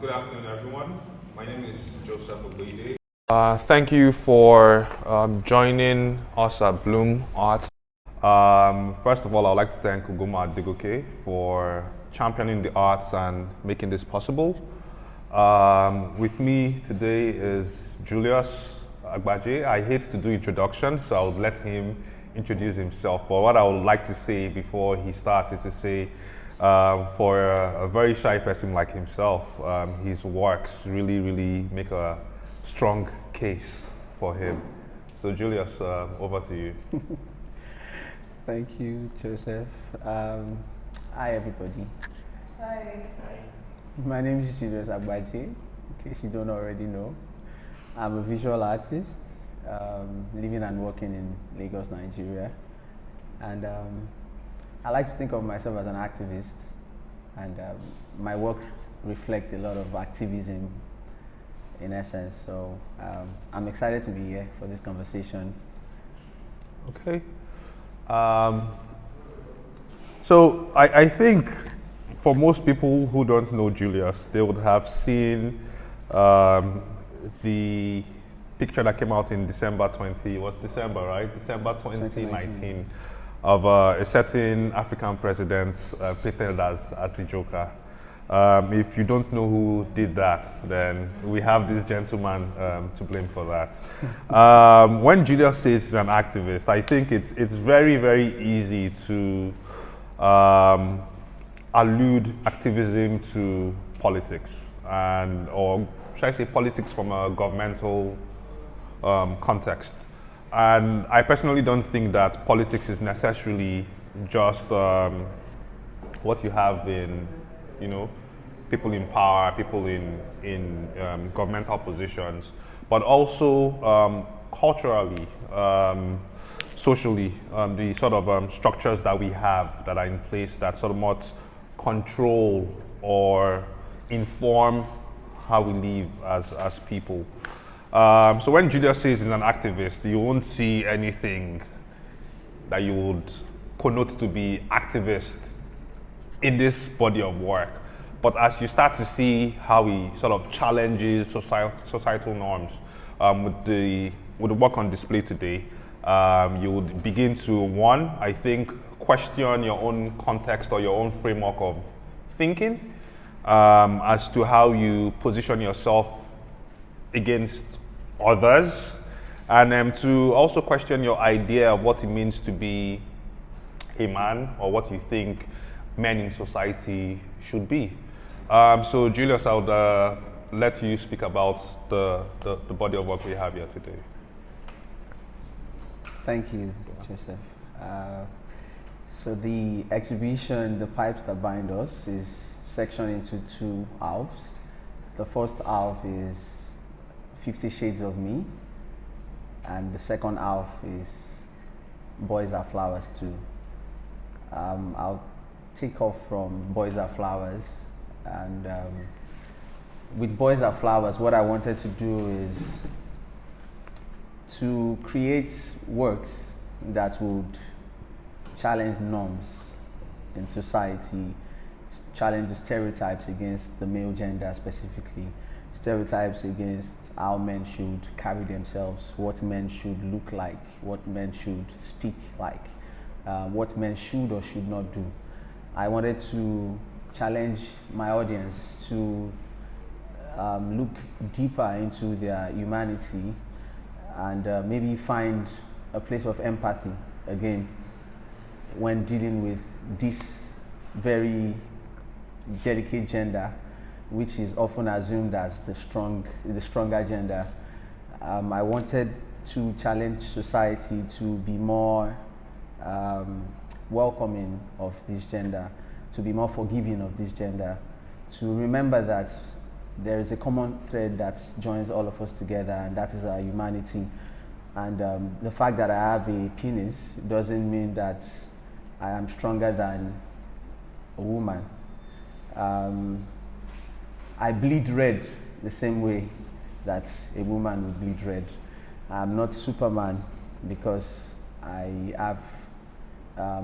Good afternoon, everyone. My name is Joseph Agbaje. Thank you for joining us at Bloom Arts. First of all, I'd like to thank Ugoma for championing the arts and making this possible. With me today is Julius Agbaje. I hate to do introductions, so I'll let him introduce himself. But what I would like to say before he starts is to say, for a very shy person like himself, his works really make a strong case for him. So Julius, over to you. Thank you, Joseph. Hi, everybody. Hi. My name is Julius Agbaje, in case you don't already know. I'm a visual artist, living and working in Lagos, Nigeria. And I like to think of myself as an activist, and my work reflects a lot of activism in essence. So I'm excited to be here for this conversation. Okay. So I think for most people who don't know Julius, they would have seen the picture that came out in December 2019 of a certain African president painted as the Joker. If you don't know who did that, then we have this gentleman to blame for that. When Julius says he's an activist, I think it's very easy to allude activism to politics, or should I say politics from a governmental context. And I personally don't think that politics is necessarily just what you have in, people in power, people in governmental positions, but also culturally, socially, the sort of structures that we have that are in place that sort of much control or inform how we live as people. So when Julius says he's an activist, you won't see anything that you would connote to be activist in this body of work. But as you start to see how he sort of challenges societal norms with the work on display today, you would begin to, one, I think, question your own context or your own framework of thinking as to how you position yourself against others, and to also question your idea of what it means to be a man, or what you think men in society should be. So Julius, I would let you speak about the body of work we have here today. Thank you, Joseph. So the exhibition, The Pipes That Bind Us, is sectioned into two halves. The first half is 50 Shades of Me, and the second half is Boys Are Flowers Too. I'll take off from Boys Are Flowers, and with Boys Are Flowers, what I wanted to do is to create works that would challenge norms in society, challenge the stereotypes against the male gender specifically, stereotypes against how men should carry themselves, what men should look like, what men should speak like, what men should or should not do. I wanted to challenge my audience to look deeper into their humanity and maybe find a place of empathy again when dealing with this very delicate gender, which is often assumed as the stronger gender. I wanted to challenge society to be more welcoming of this gender, to be more forgiving of this gender, to remember that there is a common thread that joins all of us together, and that is our humanity. And the fact that I have a penis doesn't mean that I am stronger than a woman. I bleed red the same way that a woman would bleed red. I'm not Superman because I have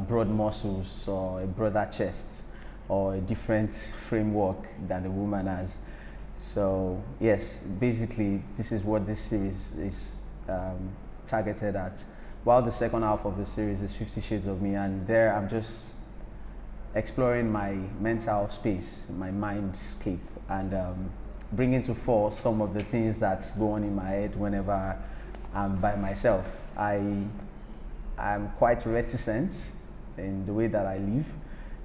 broad muscles or a broader chest or a different framework than a woman has. So yes, basically this is what this series is targeted at. While the second half of the series is 50 Shades of Me, and there I'm just exploring my mental space, my mindscape, and bringing to fore some of the things that go on in my head whenever I'm by myself. I'm quite reticent in the way that I live.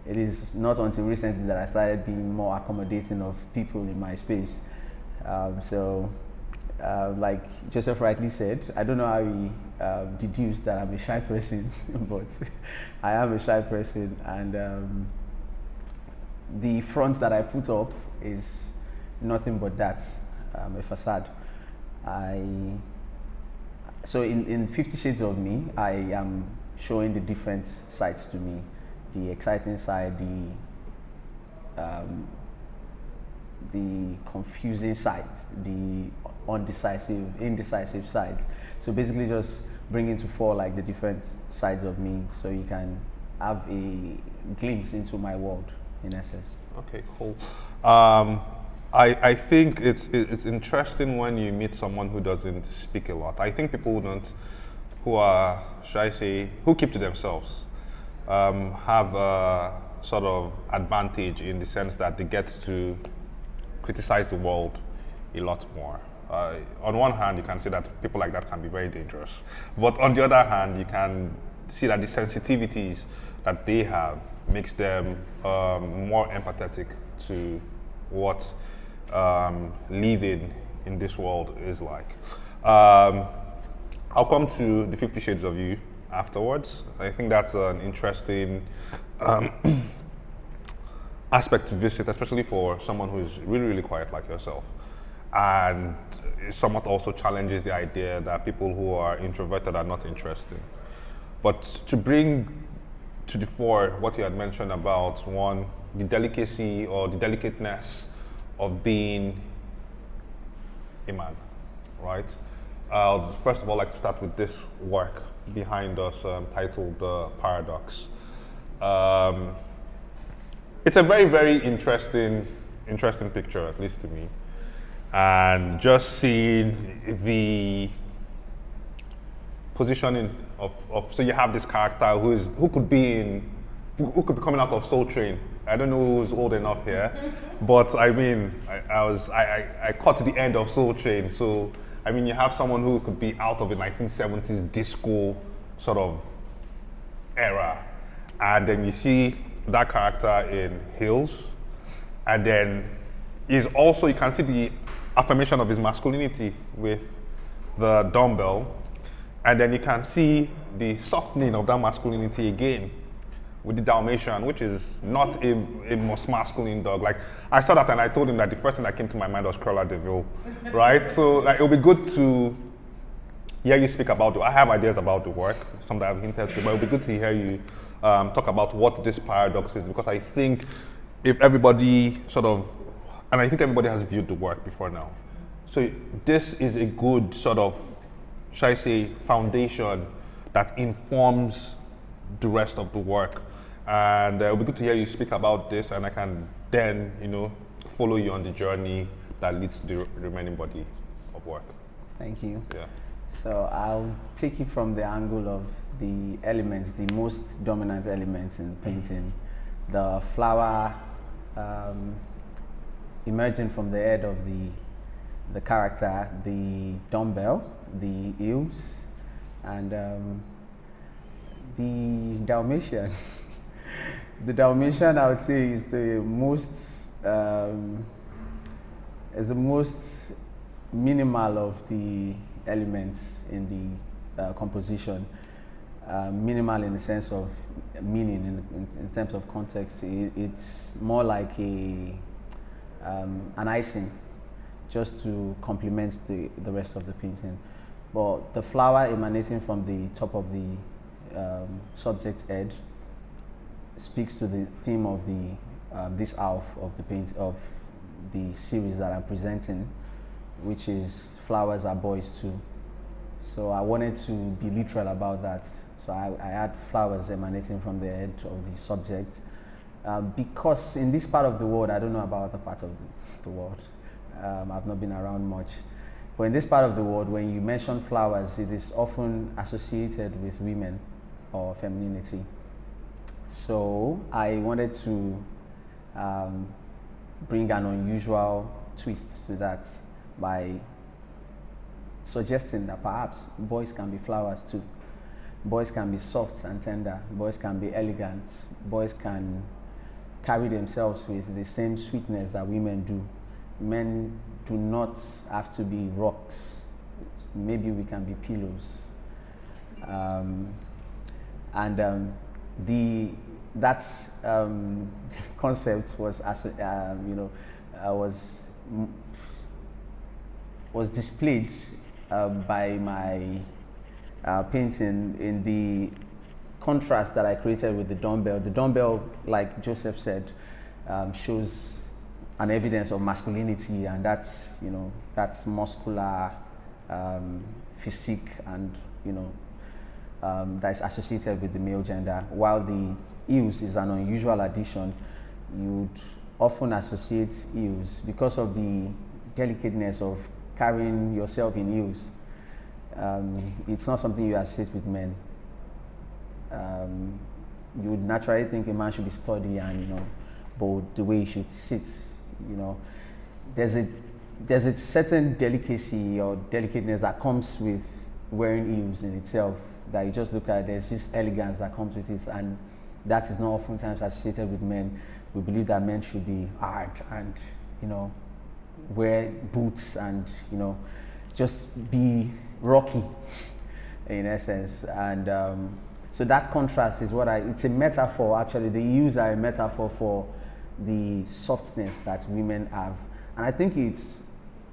It is not until recently that I started being more accommodating of people in my space. Like Joseph rightly said, I don't know how he deduced that I'm a shy person, but I am a shy person, and the front that I put up is nothing but that, a facade. So in 50 Shades of Me, I am showing the different sides to me, the exciting side, the confusing side, the indecisive side. So basically just bringing to fore like the different sides of me so you can have a glimpse into my world in essence. Okay, cool. I think it's interesting when you meet someone who doesn't speak a lot. I think people who are, should I say, who keep to themselves, have a sort of advantage in the sense that they get to criticize the world a lot more. On one hand, you can see that people like that can be very dangerous. But on the other hand, you can see that the sensitivities that they have makes them more empathetic to what living in this world is like. I'll come to the 50 Shades of You afterwards. I think that's an interesting aspect to visit, especially for someone who is really, really quiet like yourself. And it somewhat also challenges the idea that people who are introverted are not interesting. But to bring to the fore what you had mentioned about, one, the delicacy or the delicateness of being a man, right? First of all, I'd like to start with this work behind us titled The Paradox. It's a very, very interesting picture, at least to me. And just seeing the positioning of so you have this character who could be coming out of Soul Train. I don't know who's old enough here, but I mean, I caught the end of Soul Train. So I mean, you have someone who could be out of the 1970s disco sort of era, and then you see that character in heels, and then is also, you can see the affirmation of his masculinity with the dumbbell, and then you can see the softening of that masculinity again with the Dalmatian, which is not a most masculine dog. Like, I saw that and I told him that the first thing that came to my mind was Cruella de Vil, right? So like, it'll be good to hear you speak about it. I have ideas about the work, some that I've hinted to, but it'll be good to hear you talk about what this paradox is, because I think if everybody and I think everybody has viewed the work before now. So this is a good sort of, should I say, foundation that informs the rest of the work. And it'll be good to hear you speak about this, and I can then, follow you on the journey that leads to the remaining body of work. Thank you. Yeah. So I'll take it from the angle of the elements, the most dominant elements in painting. The flower emerging from the head of the character, the dumbbell, the heels, and the Dalmatian. The Dalmatian, I would say, is the most minimal of the elements in the composition. Minimal in the sense of meaning, in terms of context. It's more like an icing, just to complement the rest of the painting. But the flower emanating from the top of the subject's head speaks to the theme of this half of the series that I'm presenting, which is flowers are boys too. So I wanted to be literal about that. So I had flowers emanating from the head of the subject, because in this part of the world, I don't know about other parts of the world, I've not been around much. But in this part of the world, when you mention flowers, it is often associated with women or femininity. So I wanted to bring an unusual twist to that by suggesting that perhaps boys can be flowers too. Boys can be soft and tender. Boys can be elegant. Boys can carry themselves with the same sweetness that women do. Men do not have to be rocks. Maybe we can be pillows. That concept was, was displayed by my painting in the contrast that I created with the dumbbell. The dumbbell, like Joseph said, shows an evidence of masculinity, and that's muscular physique, and that is associated with the male gender. While the heels is an unusual addition, you'd often associate heels because of the delicateness of carrying yourself in heels. It's not something you associate with men. You would naturally think a man should be sturdy and bold, the way he should sit. There's a certain delicacy or delicateness that comes with wearing heels in itself, that you just look at. There's just elegance that comes with it, and that is not oftentimes associated with men. We believe that men should be hard and wear boots and just be rocky in essence. And so that contrast is it's a metaphor. Actually, the heels are a metaphor for the softness that women have. And I think it's,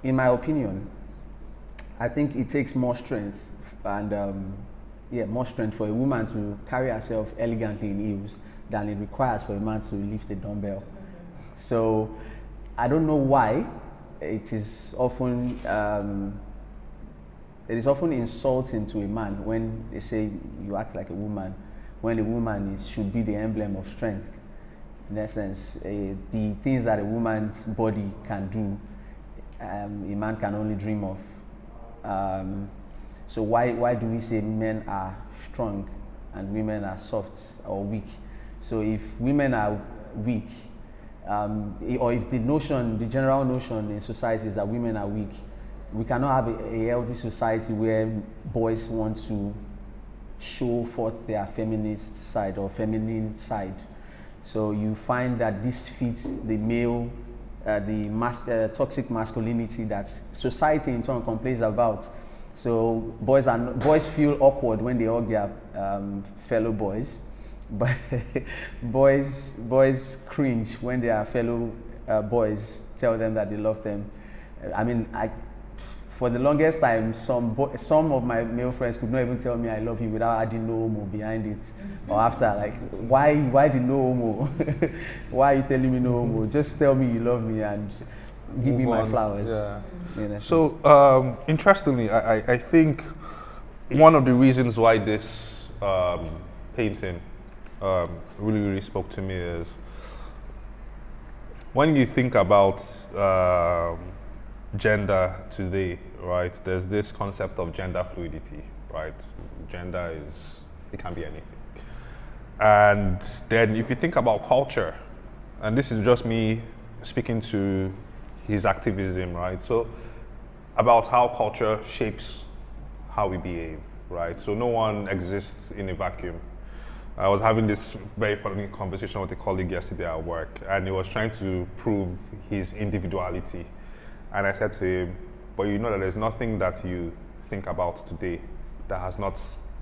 in my opinion, I think it takes more strength and more strength for a woman to carry herself elegantly in heels than it requires for a man to lift a dumbbell. So I don't know why it is often insulting to a man when they say you act like a woman, when a woman should be the emblem of strength. In essence, the things that a woman's body can do, a man can only dream of. So why do we say men are strong and women are soft or weak? So if women are weak, or if the general notion in society is that women are weak, we cannot have a healthy society where boys want to show forth their feminist side or feminine side. So you find that this fits the male, toxic masculinity that society in turn complains about. So boys feel awkward when they hug their fellow boys, but boys cringe when their fellow boys tell them that they love them. I mean, for the longest time, some of my male friends could not even tell me I love you without adding no homo behind it, or after, like, why the no homo? Why are you telling me no homo? Just tell me you love me and give me my flowers. Yeah. So interestingly, I think one of the reasons why this painting really spoke to me is when you think about gender today, right? There's this concept of gender fluidity, right? Gender it can be anything. And then if you think about culture, and this is just me speaking to his activism, right? So about how culture shapes how we behave, right? So no one exists in a vacuum. I was having this very funny conversation with a colleague yesterday at work, and he was trying to prove his individuality. And I said to him, but you know that there's nothing that you think about today that has not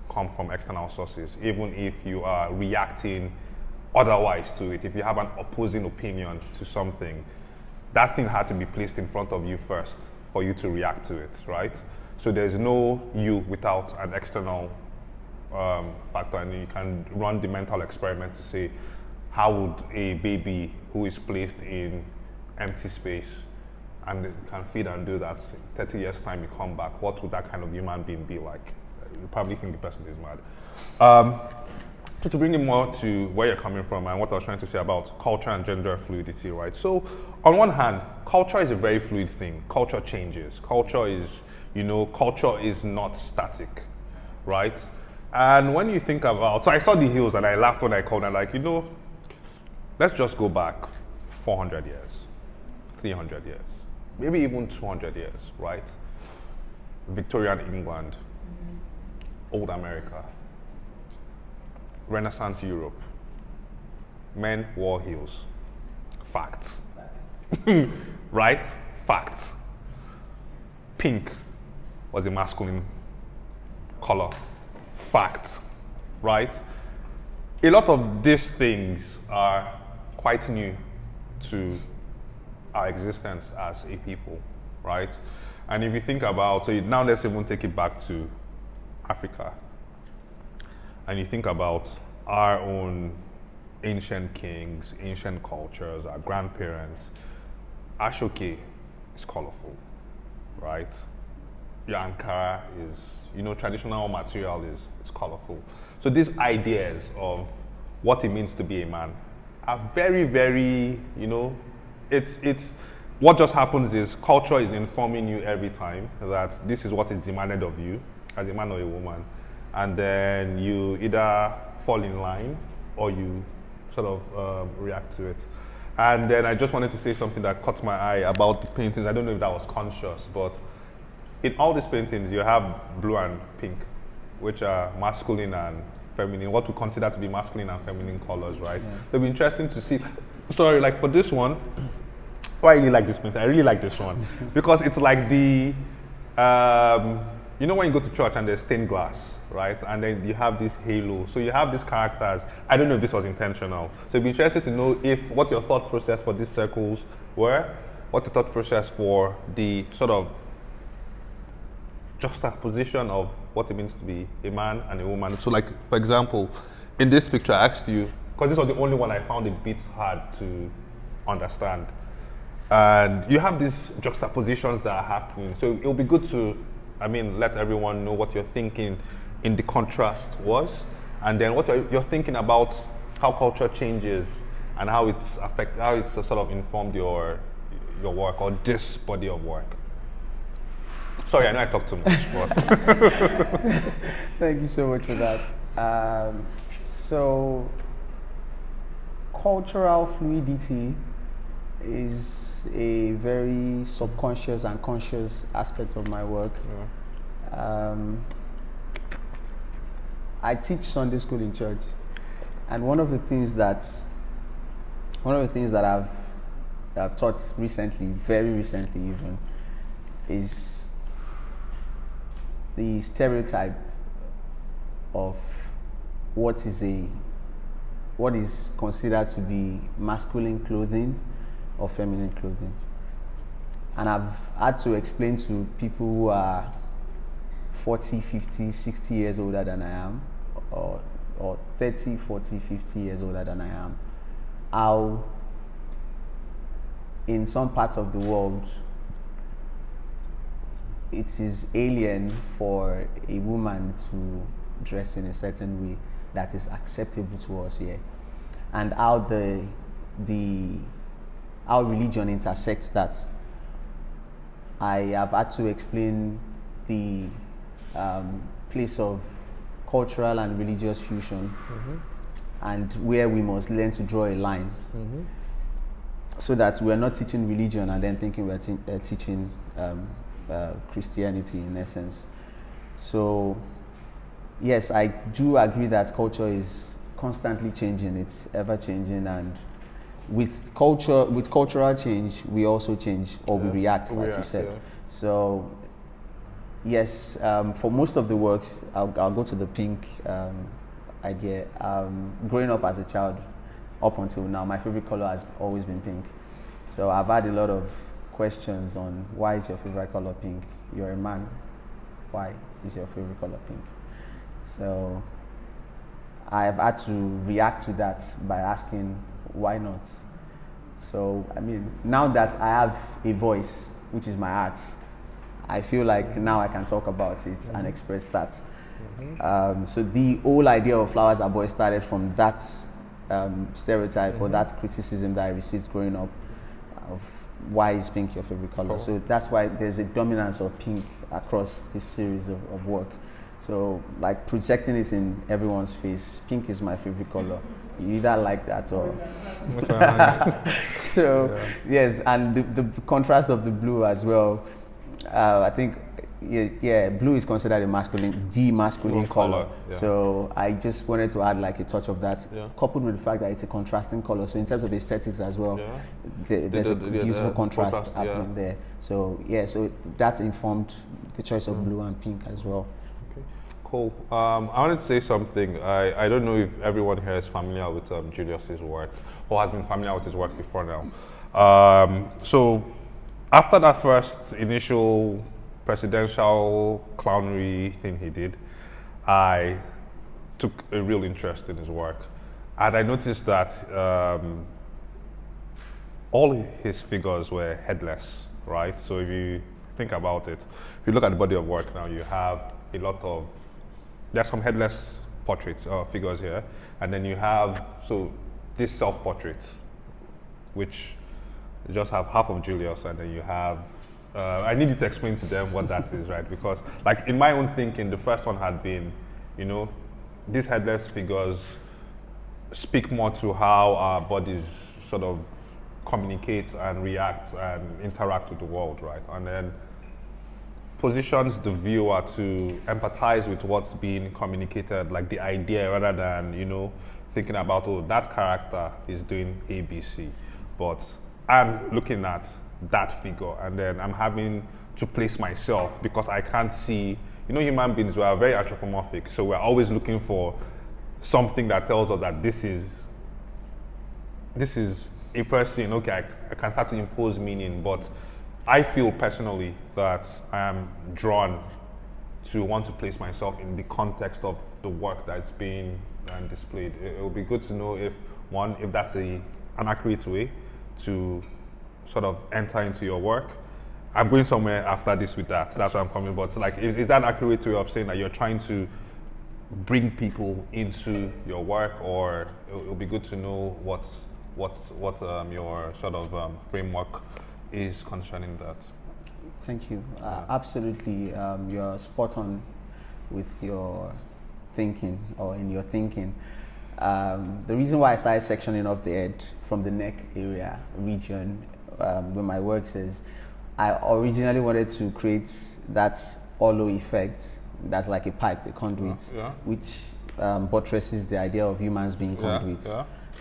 come from external sources, even if you are reacting otherwise to it. If you have an opposing opinion to something, that thing had to be placed in front of you first for you to react to it, right? So there's no you without an external factor, and you can run the mental experiment to say, how would a baby who is placed in empty space and it can feed and do that, 30 years time you come back, what would that kind of human being be like? You probably think the person is mad. to bring it more to where you're coming from and what I was trying to say about culture and gender fluidity, right? So, on one hand, culture is a very fluid thing. Culture changes. Culture is not static, right? And when you think about, so I saw the hills and I laughed when I called and let's just go back 400 years, 300 years, maybe even 200 years, right? Victorian England, old America, Renaissance Europe, men wore heels. Facts. Right? Facts. Pink was a masculine color. Facts. Right? A lot of these things are quite new to our existence as a people, right? And if you think about, so now let's even take it back to Africa, and you think about our own ancient kings, ancient cultures, our grandparents, Ashoke is colorful, right? Your Ankara is, traditional material is colorful. So these ideas of what it means to be a man are very, very, it's what just happens is culture is informing you every time that this is what is demanded of you as a man or a woman. And then you either fall in line or you sort of react to it. And then I just wanted to say something that caught my eye about the paintings. I don't know if that was conscious, but in all these paintings, you have blue and pink, which are masculine and feminine, what we consider to be masculine and feminine colors, right? Yeah. It'll be interesting to see. Sorry, like for this one, I really like this painting. I really like this one because it's like the, when you go to church and there's stained glass, right? And then you have this halo. So you have these characters. I don't know if this was intentional. So it'd be interesting to know what your thought process for these circles were, what the thought process for the sort of juxtaposition of what it means to be a man and a woman. So like, for example, in this picture, I asked you, because this was the only one I found a bit hard to understand. And you have these juxtapositions that are happening. So it'll be good to, let everyone know what you're thinking in the contrast was, and then what you're thinking about how culture changes and how it's sort of informed your work or this body of work. Sorry, I know I talked too much, but thank you so much for that. So cultural fluidity is a very subconscious and conscious aspect of my work. Yeah. I teach Sunday school in church, and one of the things that I've taught recently, very recently even, is the stereotype of what is considered to be masculine clothing or feminine clothing. And I've had to explain to people who are 40, 50, 60 years older than I am, or 30, 40, 50 years older than I am, how in some parts of the world it is alien for a woman to dress in a certain way that is acceptable to us here, and how how religion intersects that. I have had to explain the place of cultural and religious fusion, and where we must learn to draw a line, so that we're not teaching religion and then thinking we're teaching Christianity in essence. So yes, I do agree that culture is constantly changing, it's ever changing, and with cultural change, we also change, or we react, like you said. Yeah. So yes, for most of the works, I'll go to the pink idea. Growing up as a child, up until now, my favorite color has always been pink. So I've had a lot of questions on why is your favorite color pink? You're a man. Why is your favorite color pink? So I've had to react to that by asking, why not? So now that I have a voice, which is my art, I feel like now I can talk about it and express that. So the whole idea of flowers are boys started from that stereotype or that criticism that I received growing up of why is pink your favorite color. So that's why there's a dominance of pink across this series of work. So like projecting it in everyone's face, pink is my favorite color. You either like that or so yes, and the contrast of the blue as well. I think blue is considered the masculine color. Yeah. So I just wanted to add like a touch of that, coupled with the fact that it's a contrasting color. So in terms of aesthetics as well, there's a beautiful contrast happening there. So so that informed the choice of blue and pink as well. Okay, cool. I wanted to say something. I don't know if everyone here is familiar with Julius's work or has been familiar with his work before now. So after that first initial presidential clownery thing he did, I took a real interest in his work, and I noticed that all his figures were headless, right? So if you think about it, if you look at the body of work now, you have a lot of, there's some headless portraits figures here, and then you have this self-portraits, which you just have half of Julius, and then you have I need you to explain to them what that is, right? Because, like, in my own thinking, the first one had been, these headless figures speak more to how our bodies sort of communicate and react and interact with the world, right? And then positions the viewer to empathize with what's being communicated, like the idea, rather than, thinking about, oh, that character is doing A, B, C. But I'm looking at that figure, and then I'm having to place myself because I can't see, human beings, we are very anthropomorphic, so we're always looking for something that tells us that this is a person. Okay, I can start to impose meaning, but I feel personally that I am drawn to want to place myself in the context of the work that's being displayed. It will be good to know if that's an accurate way to sort of enter into your work. I'm going somewhere after this with that. That's where I'm coming. But like, is that an accurate way of saying that you're trying to bring people into your work, or it'll be good to know what your sort of framework is concerning that? Thank you. Absolutely, you're spot on with your thinking, or in your thinking. The reason why I started sectioning off the head from the neck area region with my works is I originally wanted to create that hollow effect that's like a pipe, a conduit, which buttresses the idea of humans being conduits.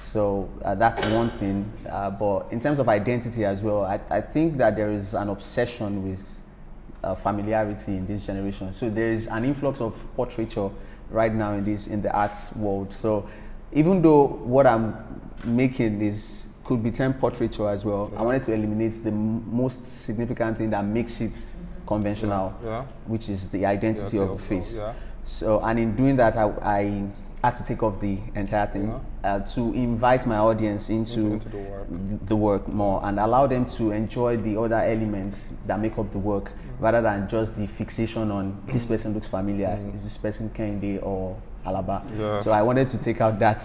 So that's one thing. But in terms of identity as well, I think that there is an obsession with familiarity in this generation. So there is an influx of portraiture right now in the arts world. So even though what I'm making could be termed portraiture as well, I wanted to eliminate the most significant thing that makes it conventional, which is the identity of a face. So, and in doing that, I had to take off the entire thing to invite my audience into the work more and allow them to enjoy the other elements that make up the work, rather than just the fixation on this person looks familiar, is this person Kende or Alaba. So I wanted to take out that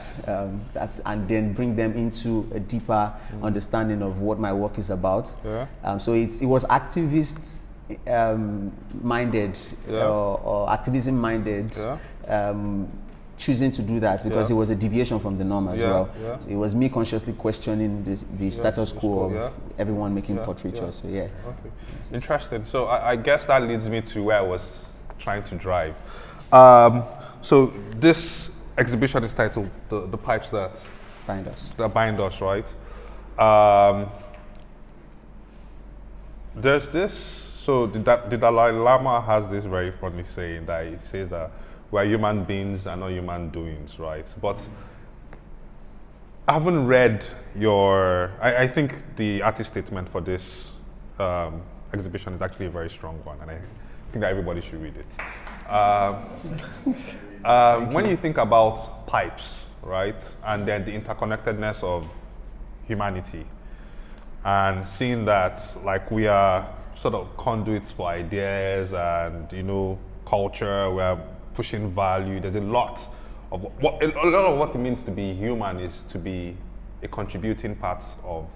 and then bring them into a deeper understanding of what my work is about. So it was activist minded or activism minded, choosing to do that because it was a deviation from the norm as well. So it was me consciously questioning the status quo of everyone making portraiture. So okay. Interesting. So I guess that leads me to where I was trying to drive. So this exhibition is titled "The Pipes That Bind Us." That bind us, right? There's this. So the Dalai Lama has this very funny saying that he says that we're human beings and not human doings, right? But I haven't read your. I think the artist statement for this exhibition is actually a very strong one, and I think that everybody should read it. When you think about pipes, right, and then the interconnectedness of humanity, and seeing that like we are sort of conduits for ideas and culture, we're pushing value. There's a lot of what it means to be human is to be a contributing part of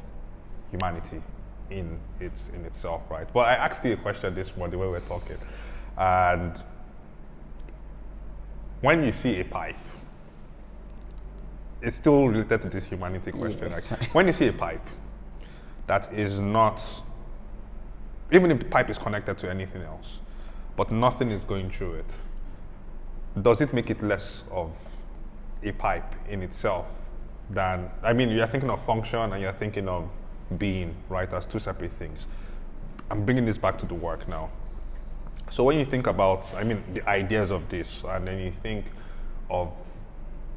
humanity in itself, right? But I asked you a question this morning when we were talking, and when you see a pipe, it's still related to this humanity question. Yes. Like, when you see a pipe that is not, even if the pipe is connected to anything else, but nothing is going through it, does it make it less of a pipe in itself than, I mean, you're thinking of function and you're thinking of being, right, as two separate things. I'm bringing this back to the work now. So when you think about, I mean, the ideas of this, and then you think of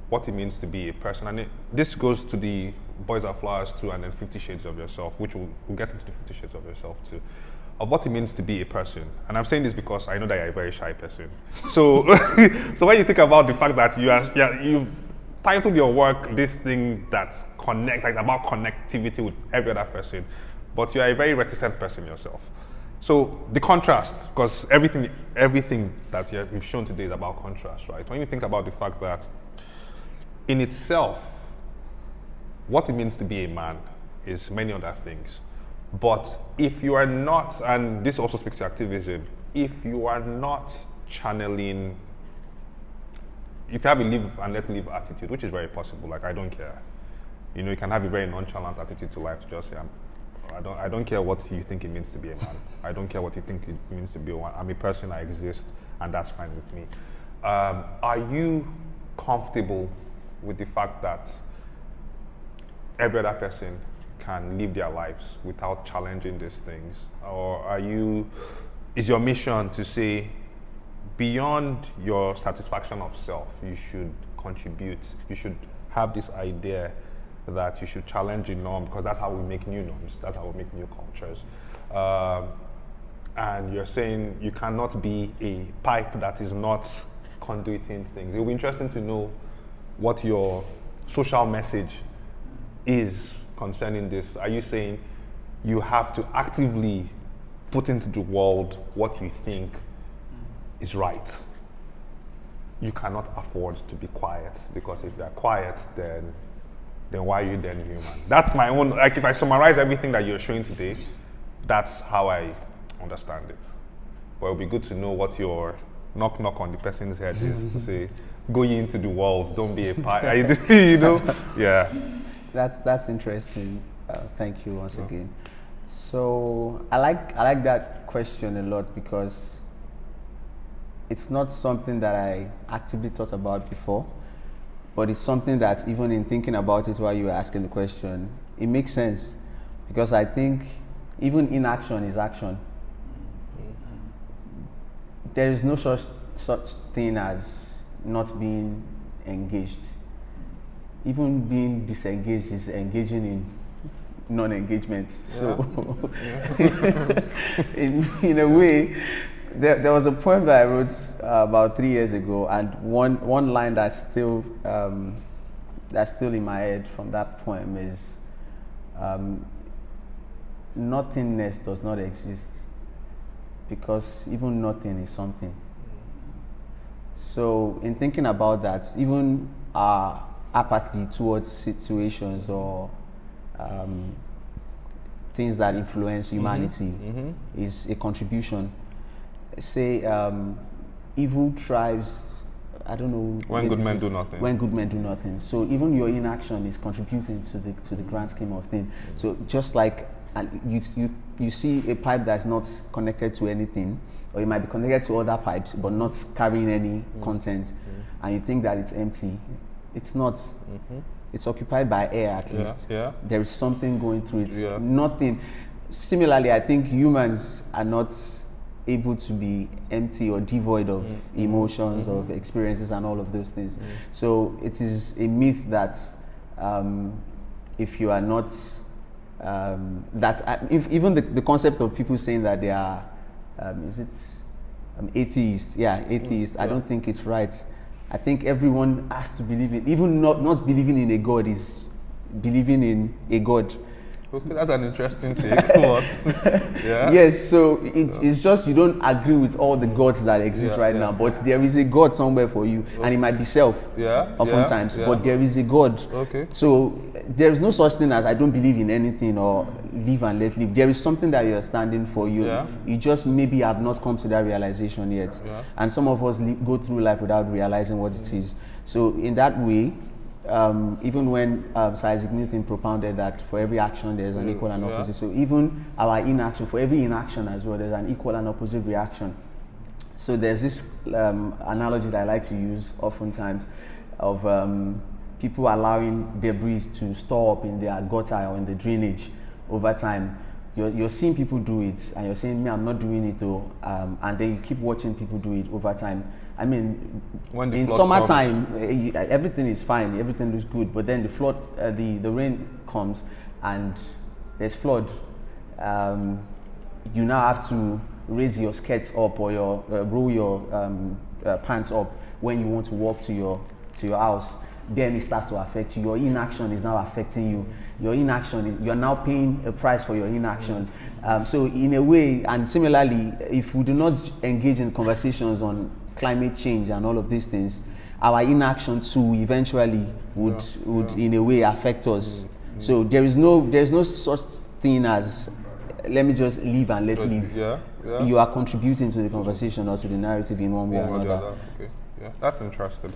what it means to be a person, and this goes to the Boys Are Flowers too, and then 50 Shades of Yourself, which we'll get into the 50 Shades of Yourself too, of what it means to be a person. And I'm saying this because I know that you're a very shy person. So, so when you think about the fact that you've titled your work this thing that's about connectivity with every other person, but you are a very reticent person yourself. So the contrast, because everything that you've shown today is about contrast, right? When you think about the fact that in itself, what it means to be a man is many other things. But if you are not, and this also speaks to activism, if you are not channeling, if you have a live and let live attitude, which is very possible, like I don't care. You know, you can have a very nonchalant attitude to life, just say, I don't care what you think it means to be a man. I don't care what you think it means to be a man. I'm a person, I exist, and that's fine with me. Are you comfortable with the fact that every other person can live their lives without challenging these things? Or is your mission to say, beyond your satisfaction of self, you should contribute, you should have this idea that you should challenge the norm, because that's how we make new norms, that's how we make new cultures. And you're saying you cannot be a pipe that is not conduiting things. It will be interesting to know what your social message is concerning this. Are you saying you have to actively put into the world what you think is right? You cannot afford to be quiet, because if you're quiet, then why are you then human? That's my own, like if I summarize everything that you're showing today, that's how I understand it. But it'll be good to know what your knock on the person's head is to say, go ye into the world, don't be a pie. You know? Yeah. That's interesting. Thank you once again. So I like that question a lot, because it's not something that I actively thought about before, but it's something that even in thinking about it while you were asking the question, it makes sense, because I think even inaction is action. There is no such thing as not being engaged. Even being disengaged is engaging in non-engagement. So, in a way, there was a poem that I wrote about 3 years ago, and one line that's still in my head from that poem is, nothingness does not exist, because even nothing is something. So in thinking about that, even our apathy towards situations or things that influence humanity is a contribution. Say evil thrives, I don't know. When good men do nothing. When good men do nothing. So even your inaction is contributing to the grand scheme of things. So just like you see a pipe that's not connected to anything, or it might be connected to other pipes but not carrying any content, and you think that it's empty. It's not. It's occupied by air at least. Yeah. There is something going through it. Yeah. Nothing. Similarly, I think humans are not able to be empty or devoid of emotions, of experiences, and all of those things. So it is a myth that if you are not, even the concept of people saying that they are, atheists? Yeah, atheists. I don't think it's right. I think everyone has to believe in, even not believing in a God is believing in a God. Okay, that's an interesting take. What? Yeah. Yes, so it's just you don't agree with all the gods that exist right now, but there is a God somewhere for you, and it might be self. Yeah. Oftentimes, but there is a God. Okay. So there is no such thing as I don't believe in anything or live and let live. There is something that you're standing for. You just maybe have not come to that realization yet, and some of us go through life without realizing what it is. So in that way. Even when Sir Isaac Newton propounded that for every action there's an equal and opposite, so even our inaction, for every inaction as well, there's an equal and opposite reaction. So there's this analogy that I like to use oftentimes of people allowing debris to store up in their gutter or in the drainage over time. You're seeing people do it, and you're saying, "Me, I'm not doing it though," and then you keep watching people do it over time. I mean, in summertime, everything is fine, everything looks good, but then the rain comes, and there's flood. You now have to raise your skirts up or roll your pants up when you want to walk to your house. Then it starts to affect you. Your inaction is now affecting you. Your inaction, you're now paying a price for your inaction. So in a way, and similarly, if we do not engage in conversations on climate change and all of these things, our inaction too eventually would in a way affect us. So there's no such thing as let me just live and let live. You are contributing to the conversation or to the narrative in one way or another. Okay. Yeah, that's interesting.